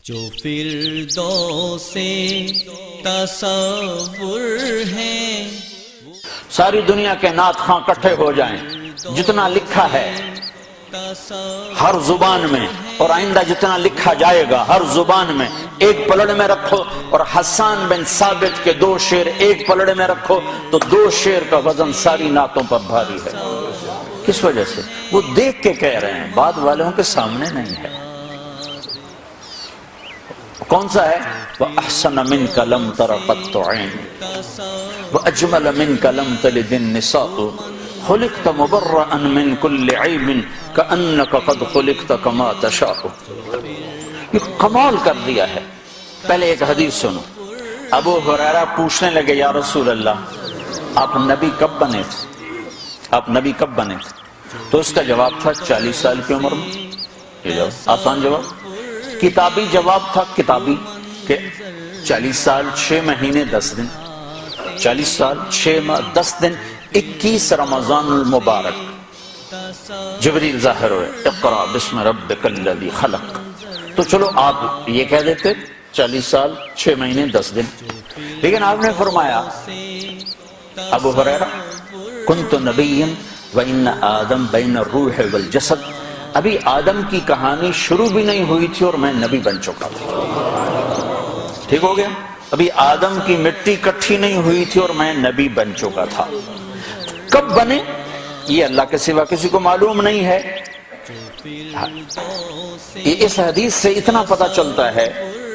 جو فردوس تصور ہے. ساری دنیا کے نعت خواں اکٹھے ہو جائیں، جتنا لکھا ہے ہر زبان میں اور آئندہ جتنا لکھا جائے گا ہر زبان میں ایک پلڑ میں رکھو، اور حسان بن ثابت کے 2 شعر ایک پلڑ میں رکھو تو 2 شعر کا وزن ساری نعتوں پر بھاری ہے. کس وجہ سے؟ وہ دیکھ کے کہہ رہے ہیں، بعد والوں کے سامنے نہیں ہے. کون سا ہے؟ وَأَحْسَنَ مِنْكَ لَمْ تَرَ قَطُّ عَيْنٍ وَأَجْمَلَ مِنْكَ لَمْ تَلِدِ النِّسَاءُ خُلِقْتَ مُبَرَّأً مِنْ كُلِّ عَيْبٍ كَأَنَّكَ قَدْ خُلِقْتَ كَمَا تَشَاءُ. یہ کمال کر دیا ہے. پہلے ایک حدیث سنو. ابو ہریرہ پوچھنے لگے، یا رسول اللہ، آپ نبی کب بنے تھے؟ آپ نبی کب بنے تھے؟ تو اس کا جواب تھا 40 سال کی عمر میں. یہ جواب آسان جواب. کتابی جواب تھا، کتابی، کہ 40 سال 6 مہینے 10 دن. 40 سال 6 ماہ 10 دن 21 رمضان المبارک جبریل ظاہر ہوئے، اقرأ بسم ربک الذی خلق. تو چلو آپ یہ کہہ دیتے 40 سال 6 مہینے 10 دن. لیکن آپ نے فرمایا، ابو ہریرہ، کنت نبیا وان آدم بین الروح والجسد. ابھی آدم کی کہانی شروع بھی نہیں ہوئی تھی اور میں نبی بن چکا تھا. ٹھیک ہو گیا؟ ابھی آدم کی مٹی کٹھی نہیں ہوئی تھی اور میں نبی بن چکا تھا. کب بنے یہ اللہ کے سوا کسی کو معلوم نہیں ہے. اس حدیث سے اتنا پتہ چلتا ہے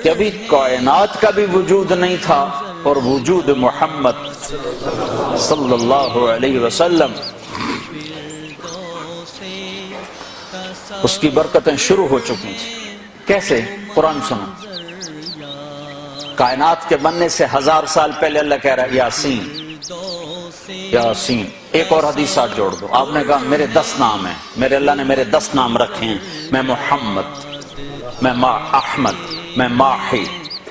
کہ ابھی کائنات کا بھی وجود نہیں تھا اور وجود محمد صلی اللہ علیہ وسلم اس کی برکتیں شروع ہو چکی تھی. کیسے؟ قرآن سنو. کائنات کے بننے سے 1000 سال پہلے اللہ کہہ رہا ہے یاسین یاسین. ایک اور حدیث ساتھ جوڑ دو. آپ نے کہا میرے 10 نام ہیں، میرے اللہ نے میرے 10 نام رکھے ہیں. میں محمد، میں احمد، میں ماحی،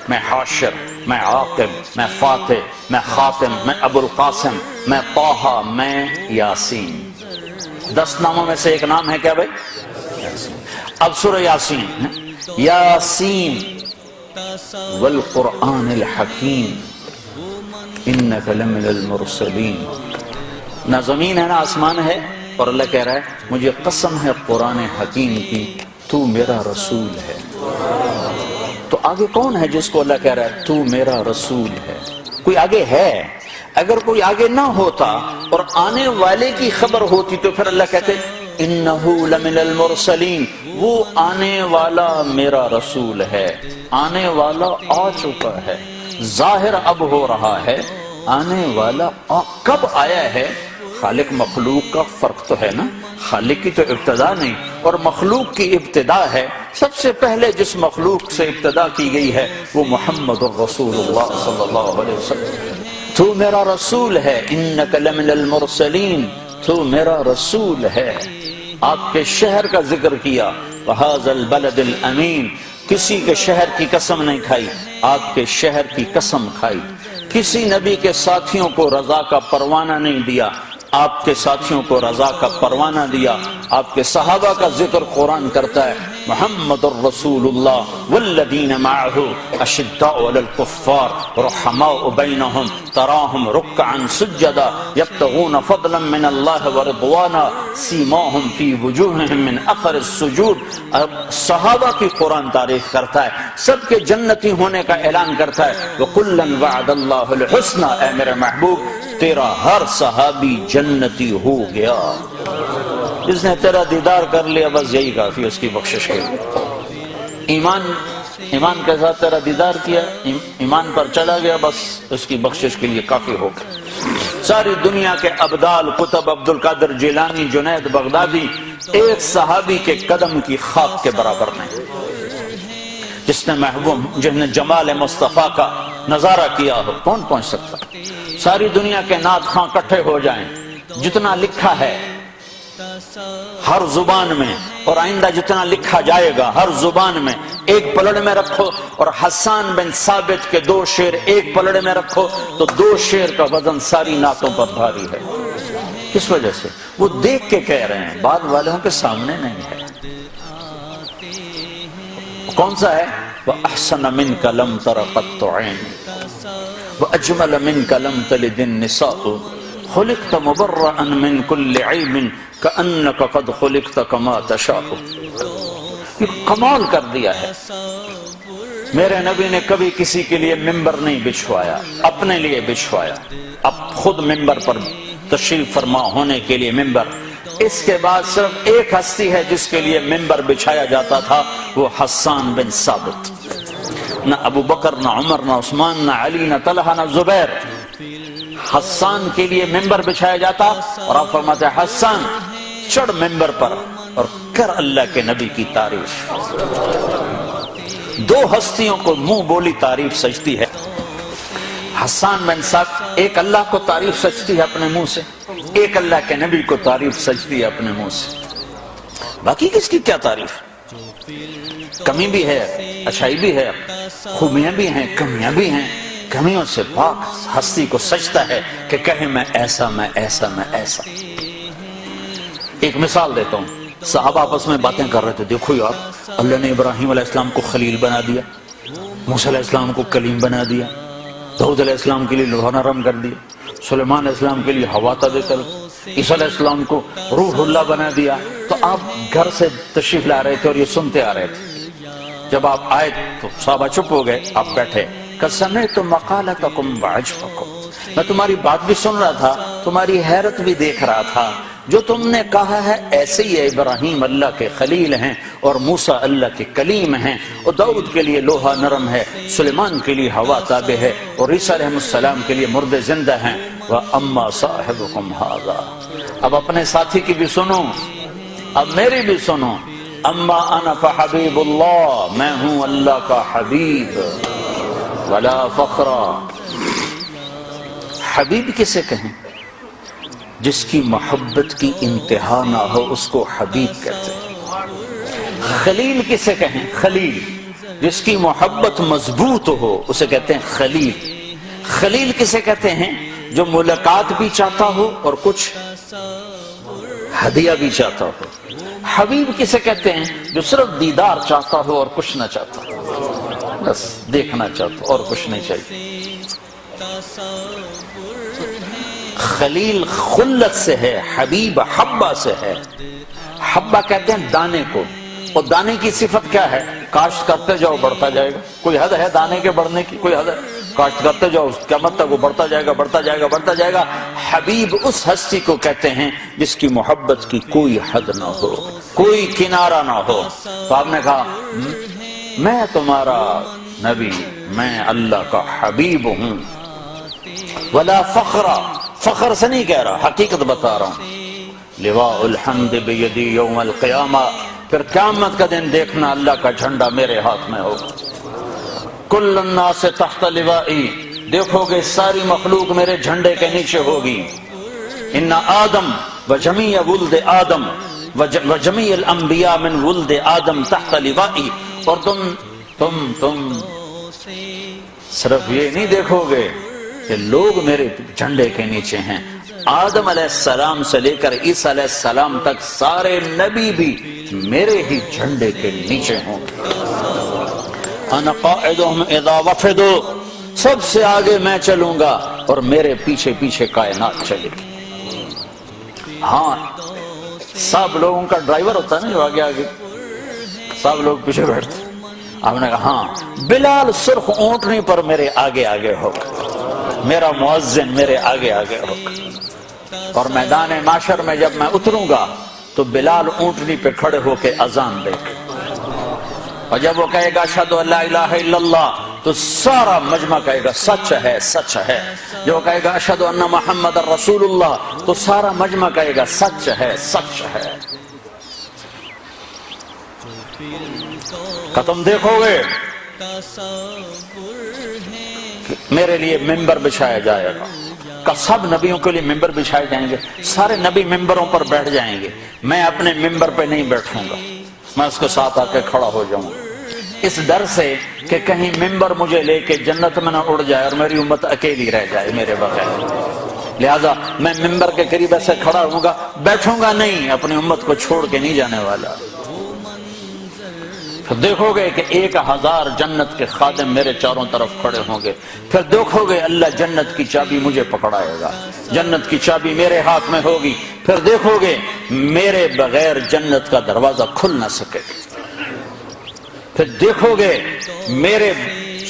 میں حاشر، میں عاقب، میں فاتح، میں خاتم، میں ابو القاسم، میں طٰہٰ، میں یاسین. 10 ناموں میں سے ایک نام ہے کیا بھائی؟ یاسین. اب سورہ یاسین، یاسین والقرآن الحکیم انک لمن المرسلین. نہ زمین ہے نہ آسمان ہے، اور اللہ کہہ رہا ہے مجھے قسم ہے قرآن حکیم کی، تو میرا رسول ہے. تو آگے کون ہے جس کو اللہ کہہ رہا ہے تو میرا رسول ہے؟ کوئی آگے ہے. اگر کوئی آگے نہ ہوتا اور آنے والے کی خبر ہوتی تو پھر اللہ کہتے انہو لمن المرسلین، وہ آنے والا میرا رسول ہے. آنے والا آ چکا ہے، ظاہر اب ہو رہا ہے. آنے والا کب آیا ہے؟ خالق مخلوق کا فرق تو ہے نا. خالق کی تو ابتدا نہیں اور مخلوق کی ابتدا ہے. سب سے پہلے جس مخلوق سے ابتدا کی گئی ہے وہ محمد رسول اللہ صلی اللہ علیہ وسلم. تو میرا رسول ہے، انک لمن المرسلین، تو میرا رسول ہے. آپ کے شہر کا ذکر کیا، وَهَذَا الْبَلَدِ الْأَمِينَ. کسی کے شہر کی قسم نہیں کھائی، آپ کے شہر کی قسم کھائی. کسی نبی کے ساتھیوں کو رضا کا پروانہ نہیں دیا، آپ کے ساتھیوں کو رضا کا پروانہ دیا. آپ کے صحابہ کا ذکر قرآن کرتا ہے، محمد الرسول اللہ والذین معہ اشداء علی الکفار رحماء بینہم تراہم رکعا سجدا یبتغون فضلا من اللہ ورضوانا سیماہم فی وجوہہم من اثر السجود. صحابہ کی قرآن تعریف کرتا ہے، سب کے جنتی ہونے کا اعلان کرتا ہے. وَكُلًّا وَعَدَ اللَّهُ الْحُسْنَى. اے میرے محبوب تیرا ہر صحابی جنتی ہو گیا. جس نے تیرا دیدار کر لیا بس یہی کافی اس کی بخشش کے لیے. ایمان کے ساتھ تیرا دیدار کیا، ایمان پر چلا گیا، بس اس کی بخشش کے لیے کافی ہو گیا. ساری دنیا کے ابدال، قطب، عبد القادر جیلانی، جنید بغدادی ایک صحابی کے قدم کی خاک کے برابر نہیں. جس نے محبوب، جس نے جمال مصطفیٰ کا نظارہ کیا ہو، کون پہنچ سکتا؟ ساری دنیا کے نعت خواں اکٹھے ہو جائیں، جتنا لکھا ہے ہر زبان میں اور آئندہ جتنا لکھا جائے گا ہر زبان میں ایک پلڑ میں رکھو، اور حسان بن ثابت کے 2 شعر ایک پلڑ میں رکھو تو 2 شعر کا وزن ساری نعتوں پر بھاری ہے. کس وجہ سے؟ وہ دیکھ کے کہہ رہے ہیں، بعد والوں کے سامنے نہیں ہے. کون سا ہے؟ وأحسن منك لم تر قط عين وأجمل منك لم تلد النساء خلقت مبرأ من كل عيب كأنك قد خلقت كما تشاء. یہ کمال کر دیا ہے. میرے نبی نے کبھی کسی کے لیے ممبر نہیں بچھوایا، اپنے لیے بچھوایا. اب خود ممبر پر تشریف فرما ہونے کے لیے ممبر. اس کے بعد صرف ایک ہستی ہے جس کے لیے ممبر بچھایا جاتا تھا، وہ حسان بن ثابت. نہ ابو بکر، نہ عمر، نہ عثمان، نہ علی، نہ طلحہ، نہ زبیر. حسان کے لیے ممبر بچھایا جاتا اور آپ فرماتے ہیں حسان چڑھ ممبر پر اور کر اللہ کے نبی کی تعریف. دو ہستیوں کو منہ بولی تعریف سجتی ہے. حسان بن ثابت ایک اللہ کو تعریف سجتی ہے اپنے منہ سے، ایک اللہ کے نبی کو تعریف سجتی ہے اپنے منہ سے. باقی کس کی کیا تعریف؟ کمی بھی ہے، اچھائی بھی ہے، خوبیاں بھی ہیں، کمیاں بھی ہیں. کمیوں سے پاک ہستی کو سجتا ہے کہ کہے میں ایسا، میں ایسا، میں ایسا. ایک مثال دیتا ہوں. صحابہ آپس میں باتیں کر رہے تھے، دیکھو یار اللہ نے ابراہیم علیہ السلام کو خلیل بنا دیا، موسیٰ علیہ السلام کو کلیم بنا دیا، داؤد علیہ السلام کے لیے لوہا نرم کر دیا، سلیمان علیہ السلام کے لیے ہوا تابع کر، عیسیٰ علیہ السلام کو روح اللہ بنا دیا. تو آپ گھر سے تشریف لا رہے تھے اور یہ سنتے آ رہے تھے. جب آپ آئے تو صحابہ چپ ہو گئے، آپ بیٹھے. سَمِعْتُ مَقَالَتَكُمْ وَعَجْبَكُمْ، میں تمہاری بات بھی سن رہا تھا، تمہاری حیرت بھی دیکھ رہا تھا. جو تم نے کہا ہے ایسے ہی ہے، ابراہیم اللہ کے خلیل ہیں اور موسیٰ اللہ کے کلیم ہیں، اور داؤد کے لیے لوہا نرم ہے، سلیمان کے لیے ہوا تابع ہے، اور عیسیٰ علیہ السلام کے لیے مردے زندہ ہیں. وَأَمَّا صَاحِبُكُمْ هَذَا، اب اپنے ساتھی کی بھی سنو، اب میری بھی سنو. اما انا فحبیب اللہ، میں ہوں اللہ کا حبیب. ولا فخرا، حبیب کسے کہیں؟ جس کی محبت کی انتہا نہ ہو اس کو حبیب کہتے ہیں. خلیل کسے کہیں؟ خلیل جس کی محبت مضبوط ہو اسے کہتے ہیں خلیل. خلیل کسے کہتے ہیں؟ جو ملاقات بھی چاہتا ہو اور کچھ ہدیہ بھی چاہتا ہو. حبیب کسے کہتے ہیں؟ جو صرف دیدار چاہتا ہو اور کچھ نہ چاہتا ہو، بس دیکھنا چاہتا اور کچھ نہیں چاہیے. خلیل خلت سے ہے، حبیب حبہ سے ہے. حبہ کہتے ہیں دانے کو، اور دانے کی صفت کیا ہے؟ کاشت کرتے جاؤ بڑھتا جائے گا. کوئی حد ہے دانے کے بڑھنے کی؟ کوئی حد ہے؟ کاشت کرتے جاؤ قیامت تک وہ بڑھتا جائے گا، بڑھتا جائے گا، بڑھتا جائے گا. حبیب اس ہستی کو کہتے ہیں جس کی محبت کی کوئی حد نہ ہو، کوئی کنارہ نہ ہو. تو آپ نے کہا میں تمہارا نبی، میں اللہ کا حبیب ہوں. ولا فخرا، فخر سے نہیں کہہ رہا، حقیقت بتا رہا ہوں. لواء الحمد بیدی یوم القیامہ، پھر قیامت کا دن دیکھنا اللہ کا جھنڈا میرے ہاتھ میں ہوگا. کل الناس تحت لوائی، دیکھو گے ساری مخلوق میرے جھنڈے کے نیچے ہوگی. ان آدم وجمیع ولد آدم وجمیع الانبیاء من ولد آدم تحت لوائی. اور تم صرف یہ نہیں دیکھو گے کہ لوگ میرے جھنڈے کے نیچے ہیں. آدم علیہ السلام سے لے کر عیسیٰ علیہ السلام تک سارے نبی بھی میرے ہی جھنڈے کے نیچے ہوں گے. انا قائدہم اذا وفدوا، سب سے آگے میں چلوں گا اور میرے پیچھے پیچھے کائنات چلے گی. ہاں سب لوگوں کا ڈرائیور ہوتا ہے نا جو آگے آگے، سب لوگ پیچھے بیٹھتے. آپ نے کہا ہاں بلال سرخ اونٹنی پر میرے آگے آگے ہوگا، میرا مؤذن میرے آگے آگے ہوگا. اور میدان معاشر میں جب میں اتروں گا تو بلال اونٹنی پہ کھڑے ہو کے اذان دے گا، اور جب وہ کہے گا اشہدو ان لا الہ الا اللہ تو سارا مجمع کہے گا سچ ہے، سچ ہے. جو کہے گا اشہدو ان محمد رسول اللہ تو سارا مجمع کہے گا سچ ہے، سچ ہے. تم دیکھو گے میرے لیے ممبر بچھایا جائے گا. سب نبیوں کے لیے ممبر بچھائے جائیں گے، سارے نبی ممبروں پر بیٹھ جائیں گے. میں اپنے ممبر پہ نہیں بیٹھوں گا، میں اس کے ساتھ آ کے کھڑا ہو جاؤں گا، اس ڈر سے کہ کہیں ممبر مجھے لے کے جنت میں نہ اڑ جائے اور میری امت اکیلی رہ جائے میرے بغیر. لہذا میں ممبر کے قریب ایسے کھڑا ہوں گا، بیٹھوں گا نہیں، اپنی امت کو چھوڑ کے نہیں جانے والا. پھر دیکھو گے کہ 1000 جنت کے خادم میرے چاروں طرف کھڑے ہوں گے. پھر دیکھو گے اللہ جنت کی چابی مجھے پکڑائے گا, جنت کی چابی میرے ہاتھ میں ہوگی. پھر دیکھو گے میرے بغیر جنت کا دروازہ کھل نہ سکے. پھر دیکھو گے میرے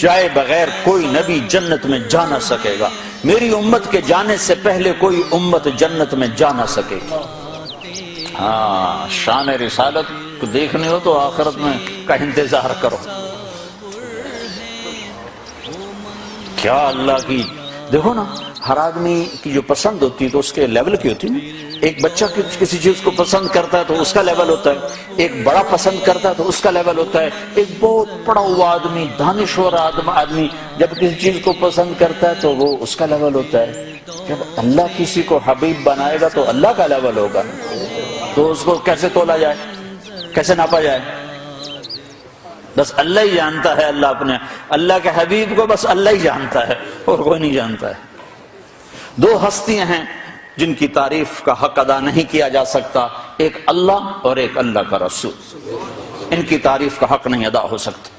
جائے بغیر کوئی نبی جنت میں جا نہ سکے گا. میری امت کے جانے سے پہلے کوئی امت جنت میں جا نہ سکے گی. ہاں, شان رسالت کو دیکھنے ہو تو آخرت میں کا انتظار کرو. کیا اللہ کی, دیکھو نا, ہر آدمی کی جو پسند ہوتی ہے تو اس کے لیول کی ہوتی ہے. ایک بچہ کسی چیز کو پسند کرتا ہے تو اس کا لیول ہوتا ہے, ایک بڑا پسند کرتا ہے تو اس کا لیول ہوتا ہے. ایک بہت پڑھا ہوا آدمی, دانشور آدمی جب کسی چیز کو پسند کرتا ہے تو وہ اس کا لیول ہوتا ہے. جب اللہ کسی کو حبیب بنائے گا تو اللہ کا لیول ہوگا, تو اس کو کیسے تولا جائے, کیسے ناپا جائے؟ بس اللہ ہی جانتا ہے. اللہ کے حبیب کو بس اللہ ہی جانتا ہے اور کوئی نہیں جانتا ہے. 2 ہستیاں ہیں جن کی تعریف کا حق ادا نہیں کیا جا سکتا, ایک اللہ اور ایک اللہ کا رسول. ان کی تعریف کا حق نہیں ادا ہو سکتا.